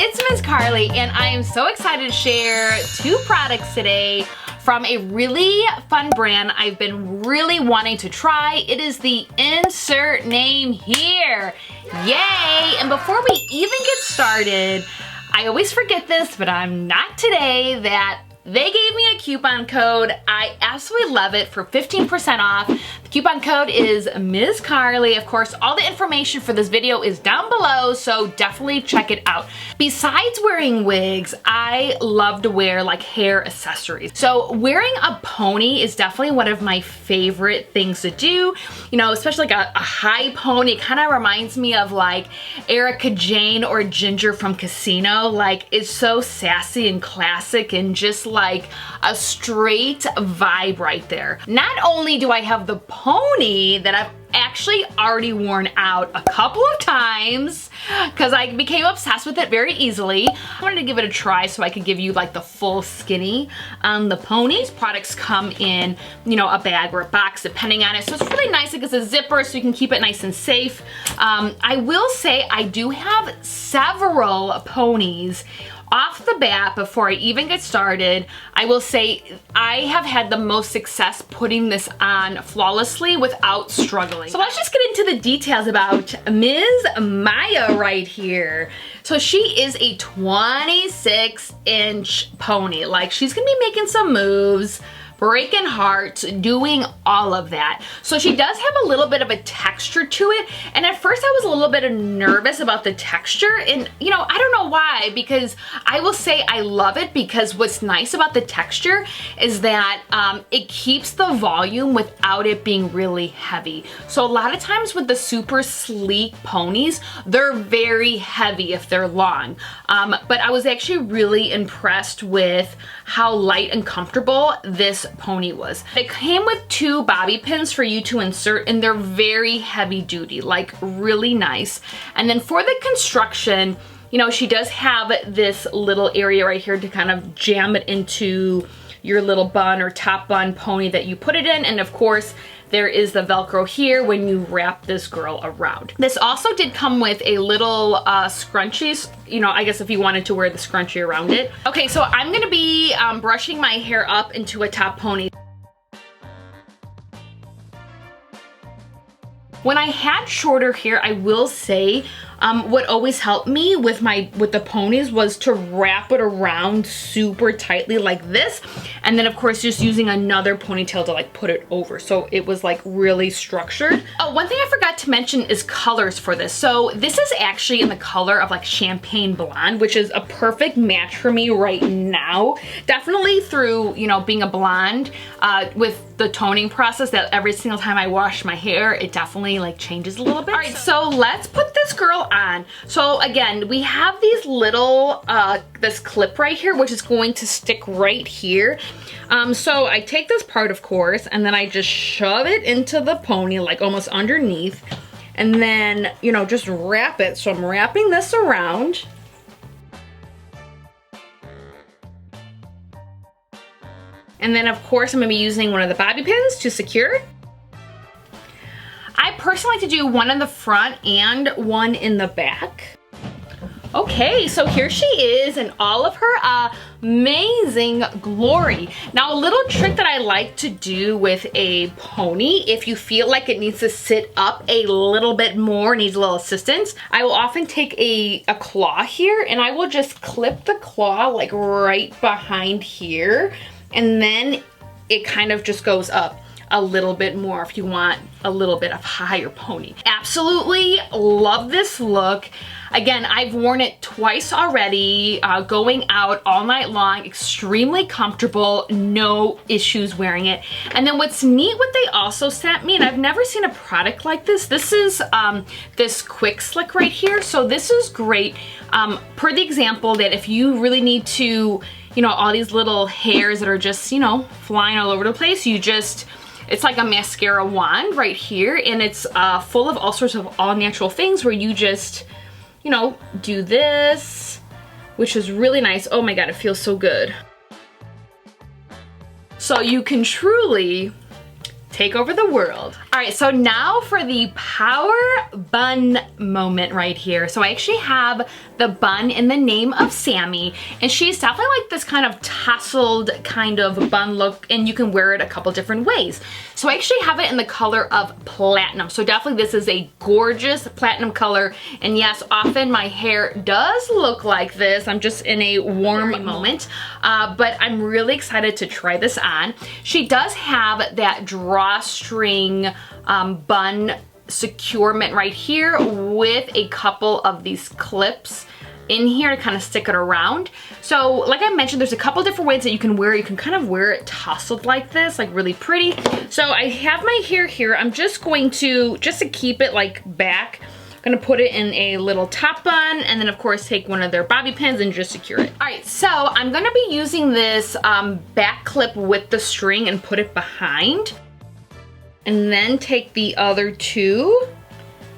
it's MissCarly, and I am so excited to share two products today from a really fun brand I've been really wanting to try. It is the insert name here. Yay! And before we even get started, I always forget this, but I'm not today, that they gave me a coupon code. I absolutely love it for 15% off. The coupon code is MissCarly. Of course, all the information for this video is down below, so definitely check it out. Besides wearing wigs, I love to wear like hair accessories. So wearing a pony is definitely one of my favorite things to do. You know, especially like a high pony. It kind of reminds me of like Erica Jane or Ginger from Casino. Like, it's so sassy and classic and just like a straight vibe right there. Not only do I have the pony that I've actually already worn out a couple of times because I became obsessed with it very easily. I wanted to give it a try so I could give you like the full skinny on the pony. These products come in, you know, a bag or a box depending on it. So it's really nice because it's a zipper so you can keep it nice and safe. I will say I do have several ponies. Off the bat, before I even get started, I will say I have had the most success putting this on flawlessly without struggling. So let's just get into the details about Ms. Maya right here. So she is a 26-inch pony. Like, she's gonna be making some moves, breaking hearts, doing all of that. So she does have a little bit of a texture to it, and at first I was a little bit nervous about the texture, and you know, I don't know why, because I will say I love it because what's nice about the texture is that it keeps the volume without it being really heavy. So a lot of times with the super sleek ponies, they're very heavy if they're long, but I was actually really impressed with how light and comfortable this pony was. It came with two bobby pins for you to insert, and they're very heavy duty, like really nice. And then for the construction, you know, she does have this little area right here to kind of jam it into your little bun or top bun pony that you put it in. And of course, there is the Velcro here when you wrap this girl around. This also did come with a little scrunchies, you know, I guess if you wanted to wear the scrunchie around it. Okay, so I'm gonna be brushing my hair up into a top pony. When I had shorter hair, I will say, what always helped me with the ponies was to wrap it around super tightly like this, and then of course just using another ponytail to like put it over, so it was like really structured. Oh, one thing I forgot to mention is colors for this. So this is actually in the color of like champagne blonde, which is a perfect match for me right now. Definitely through, you know, being a blonde, with the toning process, that every single time I wash my hair, it definitely like changes a little bit. All right, so let's put this girl on. So again, we have these little, this clip right here, which is going to stick right here. So I take this part, of course, and then I just shove it into the pony, like almost underneath, and then, you know, just wrap it. So I'm wrapping this around. And then of course I'm gonna be using one of the bobby pins to secure. I personally like to do one in the front and one in the back. Okay, so here she is in all of her amazing glory. Now, a little trick that I like to do with a pony, if you feel like it needs to sit up a little bit more, needs a little assistance, I will often take a claw here, and I will just clip the claw like right behind here, and then it kind of just goes up a little bit more if you want a little bit of higher pony. Absolutely love this look. Again, I've worn it twice already, going out all night long, extremely comfortable, no issues wearing it. And then what's neat, what they also sent me, and I've never seen a product like this, this is this quick slick right here. So this is great, per the example that if you really need to, you know, all these little hairs that are just, you know, flying all over the place, you just, it's like a mascara wand right here, and it's full of all sorts of all natural things where you just, you know, do this, which is really nice. Oh my God, it feels so good. So you can truly take over the world. All right, so now for the power bun moment right here. So I actually have the bun in the name of Sammy, and she's definitely like this kind of tasseled kind of bun look, and you can wear it a couple different ways. So I actually have it in the color of platinum, so definitely this is a gorgeous platinum color, and yes, often my hair does look like this. I'm just in a warm moment, but I'm really excited to try this on. She does have that drawstring bun securement right here with a couple of these clips in here to kind of stick it around. So like I mentioned, there's a couple different ways that you can wear it. You can kind of wear it tousled like this, like really pretty. So I have my hair here. I'm just going to, just to keep it like back, I'm gonna put it in a little top bun, and then of course take one of their bobby pins and just secure it. All right, so I'm gonna be using this back clip with the string and put it behind. And then take the other two,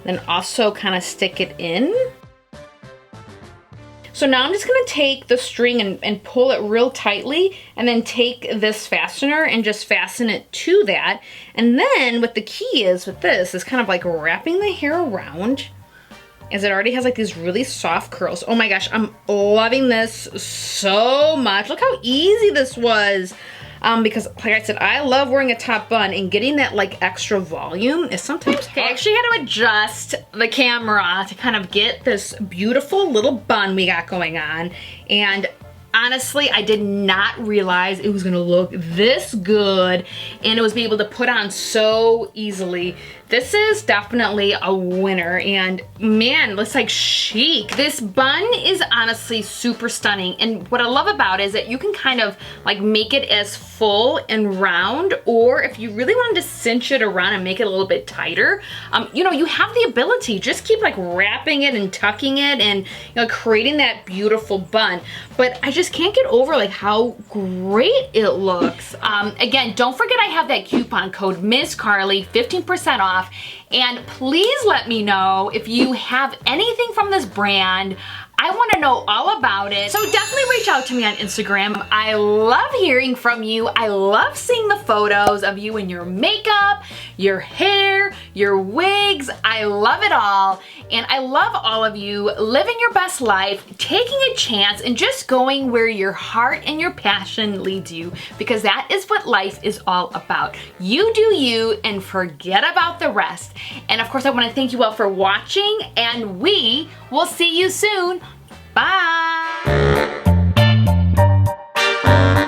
then also kind of stick it in. So now I'm just gonna take the string and pull it real tightly, and then take this fastener and just fasten it to that. And then what the key is with this is kind of like wrapping the hair around, as it already has like these really soft curls. Oh my gosh, I'm loving this so much. Look how easy this was. Because like I said, I love wearing a top bun, and getting that like extra volume is sometimes hard. I actually had to adjust the camera to kind of get this beautiful little bun we got going on, and honestly, I did not realize it was gonna look this good, and it was be able to put on so easily. This is definitely a winner, and man, looks like chic. This bun is honestly super stunning, and what I love about it is that you can kind of like make it as full and round, or if you really wanted to cinch it around and make it a little bit tighter, you know, you have the ability. Just keep like wrapping it and tucking it, and you know, creating that beautiful bun. But I just can't get over like how great it looks. Again, don't forget I have that coupon code MissCarly, 15% off. And please let me know if you have anything from this brand. I want to know all about it. So definitely reach out to me on Instagram. I love hearing from you. I love seeing the photos of you in your makeup, your hair, your wigs. I love it all. And I love all of you living your best life, taking a chance, and just going where your heart and your passion leads you, because that is what life is all about. You do you and forget about the rest. And of course, I want to thank you all for watching, and we will see you soon. Bye.